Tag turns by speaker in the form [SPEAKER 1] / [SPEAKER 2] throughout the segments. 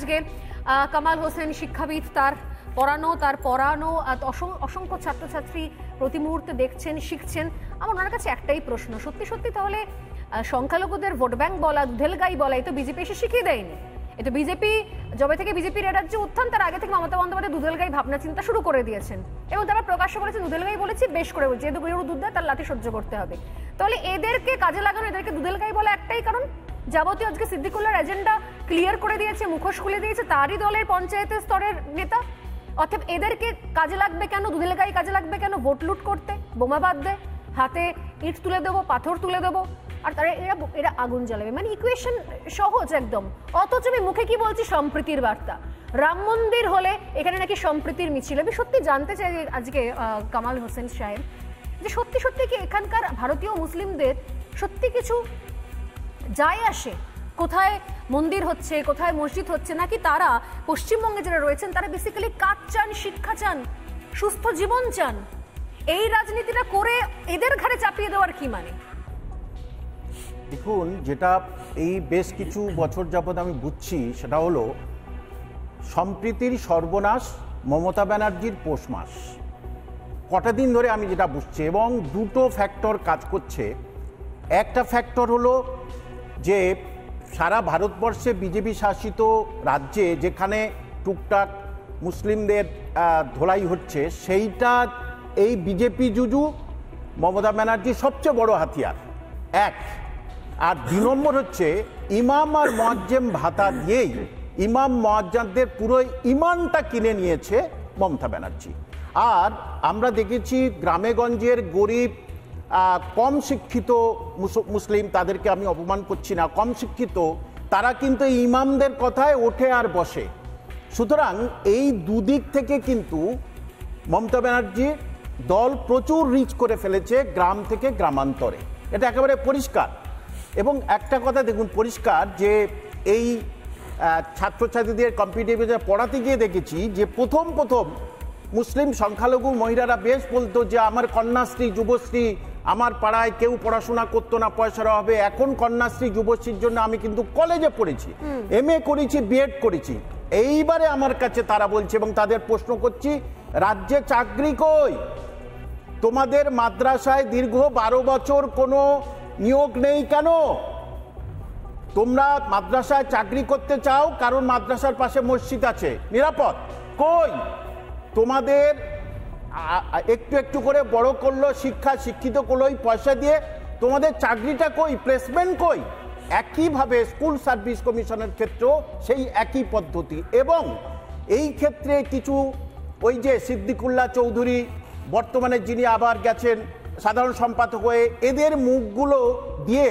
[SPEAKER 1] আজকে কামাল হোসেন শিক্ষাবিদ, তার পড়ানো অসংখ্য ছাত্রছাত্রী প্রতি মুহূর্তে দেখছেন, শিখছেন। আমার ওনার কাছে একটাই প্রশ্ন, সত্যি তাহলে সংখ্যালঘুদের ভোট ব্যাংক বলা, দুধেল গাই বলা, এই তো বিজেপি এসে শিখিয়ে দেয়নি। এটা বিজেপি যবে থেকে বিজেপির রাজ্যে উত্থান, তার আগে থেকে মমতা বন্দ্যোপাধ্যায় দুধেল গাই ভাবনা চিন্তা শুরু করে দিয়েছেন এবং তারা প্রকাশ্য বলেছে দুধেল গাই বলেছি, বেশ করে বলছে, যেহেতু গরুর দুধ দেয় তার লাঠি সহ্য করতে হবে। তাহলে এদেরকে কাজে লাগানো, এদেরকে দুধেল গাই বলা একটাই কারণ, যাবতীয় আজকে সিদ্দিকুল্লাহর এজেন্ডা ক্লিয়ার করে দিয়েছে, মুখোশ খুলে দিয়েছে তারই দলের পঞ্চায়েতের স্তরের নেতা। অর্থাৎ এদেরকে কাজে লাগবে কেন, দুধেল গাই কাজে লাগবে কেন? ভোট লুট করতে, বোমা বাঁধতে, হাতে ইট তুলে দেবো, পাথর তুলে দেবো, আর তারা এরা আগুন জ্বালাবে। মানে ইকুয়েশন সহজ একদম। অথচ আমি মুখে কি বলছি, সম্প্রীতির বার্তা। রাম মন্দির হলে এখানে নাকি সম্প্রীতির মিছিল। আমি সত্যি জানতে চাই আজকে কামাল হোসেন সাহেব, যে সত্যি কি এখানকার ভারতীয় মুসলিমদের সত্যি কিছু যায় আসে কোথায় মন্দির হচ্ছে, কোথায় মসজিদ হচ্ছে, নাকি তারা পশ্চিমবঙ্গে যারা রয়েছেন তারা বেসিক্যালি কাজ চান, শিক্ষা চান, সুস্থ জীবন চান? এই রাজনীতিটা করে এদের ঘাড়ে চাপিয়ে দেওয়ার কি মানে?
[SPEAKER 2] দেখুন, যেটা এই বেশ কিছু বছর যাবৎ আমি বুঝছি সেটা হলো সম্প্রীতির সর্বনাশ, মমতা ব্যানার্জির পৌষ মাস। কটা দিন ধরে আমি যেটা বুঝছি, এবং দুটো ফ্যাক্টর কাজ করছে। একটা ফ্যাক্টর হলো যে সারা ভারতবর্ষে বিজেপি শাসিত রাজ্যে যেখানে টুকটাক মুসলিমদের ধোলাই হচ্ছে, সেইটা এই বিজেপি জুজু মমতা ব্যানার্জির সবচেয়ে বড় হাতিয়ার এক। আর ২ নম্বর হচ্ছে ইমাম আর মুয়াজ্জিম ভাতা দিয়েই ইমাম মুয়াজ্জিমদের পুরো ইমানটা কিনে নিয়েছে মমতা ব্যানার্জি। আর আমরা দেখেছি গ্রামেগঞ্জের গরিব, কম শিক্ষিত মুসলিম, তাদেরকে আমি অপমান করছি না, কম শিক্ষিত, তারা কিন্তু ইমামদের কথায় ওঠে আর বসে। সুতরাং এই দুদিক থেকে কিন্তু মমতা ব্যানার্জির দল প্রচুর রিচ করে ফেলেছে গ্রাম থেকে গ্রামান্তরে, এটা একেবারে পরিষ্কার। এবং একটা কথা দেখুন পরিষ্কার, যে এই ছাত্রছাত্রীদের কম্পিটিটিভ পড়াতে গিয়ে দেখেছি যে প্রথম মুসলিম সংখ্যালঘু মহিলারা বেশ বলতো যে আমার কন্যাশ্রী, যুবশ্রী, আমার পাড়ায় কেউ পড়াশোনা করতো না পয়সার অভাবে, এখন কন্যাশ্রী যুবশ্রীর জন্য আমি কিন্তু কলেজে পড়েছি, MA করেছি, বিএড করেছি। এইবারে আমার কাছে তারা বলছে, এবং তাদের প্রশ্ন করছি, রাজ্যে চাকরি কই? তোমাদের মাদ্রাসায় দীর্ঘ 12 বছর কোনো নিয়োগ নেই কেন? তোমরা মাদ্রাসায় চাকরি করতে চাও কারণ মাদ্রাসার পাশে মসজিদ আছে, নিরাপদ। কই তোমাদের? একটু করে বড় করলো, শিক্ষিত করলো পয়সা দিয়ে, তোমাদের চাকরিটা কই, প্লেসমেন্ট কই? একইভাবে স্কুল সার্ভিস কমিশনের ক্ষেত্রেও সেই একই পদ্ধতি। এবং এই ক্ষেত্রে কিছু ওই যে সিদ্দিকুল্লাহ চৌধুরী, বর্তমানে যিনি আবার গেছেন সাধারণ সম্পাদক হয়ে, এদের মুখগুলো দিয়ে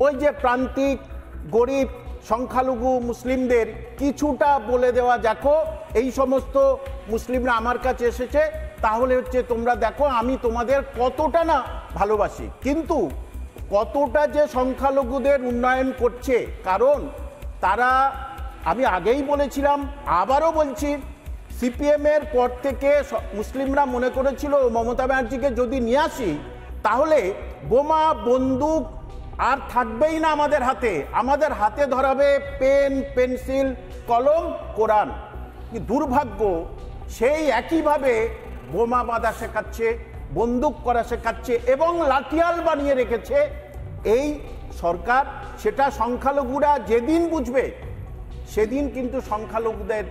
[SPEAKER 2] ওই যে প্রান্তিক গরিব সংখ্যালঘু মুসলিমদের কিছুটা বলে দেওয়া, দেখো এই সমস্ত মুসলিমরা আমার কাছে এসেছে, তাহলে হচ্ছে তোমরা দেখো আমি তোমাদের কতটা না ভালোবাসি। কিন্তু কতটা যে সংখ্যালঘুদের উন্নয়ন করছে, কারণ তারা, আমি আগেই বলেছিলাম আবারও বলছি, CPM-এর পর থেকে মুসলিমরা মনে করেছিল মমতা ব্যানার্জিকে যদি নিয়ে আসি তাহলে বোমা, বন্দুক আর থাকবেই না আমাদের হাতে ধরাবে পেন, পেন্সিল, কলম, কোরআন। দুর্ভাগ্য, সেই একইভাবে বোমা বাঁধা শেখাচ্ছে, বন্দুক করা শেখাচ্ছে এবং লাঠিয়াল বানিয়ে রেখেছে এই সরকার। সেটা সংখ্যালঘুরা যেদিন বুঝবে সেদিন কিন্তু সংখ্যালঘুদের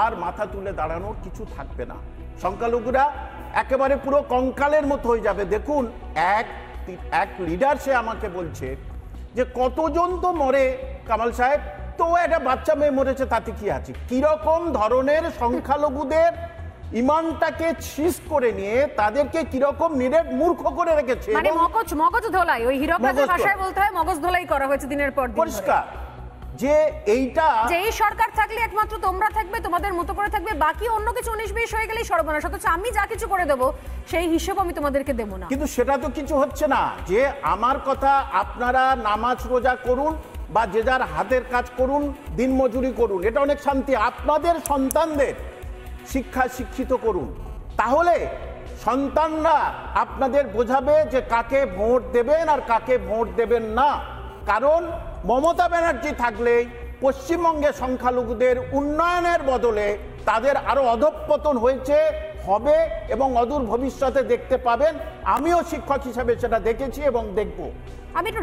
[SPEAKER 2] আর মাথা তুলে দাঁড়ানোর কিছু থাকবে না। সংখ্যালঘুরা একেবারে পুরো কঙ্কালের মতো হয়ে যাবে। দেখুন, এক লিডার সে আমাকে বলছে যে কতজন তো মরে কামাল সাহেব, তো একটা বাচ্চা মেয়ে মরেছে তাতে কি আছে? কিরকম ধরনের সংখ্যালঘুদের ইমানটাকে ছিস করে নিয়ে তাদেরকে কিরকম নিরেট মূর্খ করে রেখেছে।
[SPEAKER 1] মানে মগজ ধোলাই, ওই হীরকরাজের ভাষায় বলতে হয় মগজ ধোলাই করা হয়েছে দিনের পর দিন।
[SPEAKER 2] পরিষ্কার যে এইটা, যে
[SPEAKER 1] এই সরকার থাকলে একমাত্র তোমরা থাকবে, তোমাদের মতো করে থাকবে, বাকি অন্য কিছু 19-20 হয়ে গেলেই সর্বনাশ। অথচ আমি যা কিছু করে দেবো সেই হিসেব আমি তোমাদেরকে দেবো না।
[SPEAKER 2] কিন্তু সেটা তো কিছু হচ্ছে না। যে আমার কথা, আপনারা নামাজ রোজা করুন বা যে যার হাতের কাজ করুন, দিনমজুরি করুন, এটা অনেক শান্তি। আপনাদের সন্তানদের শিক্ষিত করুন, তাহলে সন্তানরা আপনাদের বোঝাবে যে কাকে ভোট দেবেন আর কাকে ভোট দেবেন না। কারণ মমতা ব্যানার্জি থাকলেই পশ্চিমবঙ্গে সংখ্যালঘুদের উন্নয়নের বদলে তাদের আরো অধঃপতন হয়েছে, হবে এবং অদূর ভবিষ্যতে দেখতে পাবেন। আমিও শিক্ষক হিসেবে সেটা দেখেছি এবং দেখব।
[SPEAKER 1] আমি একটু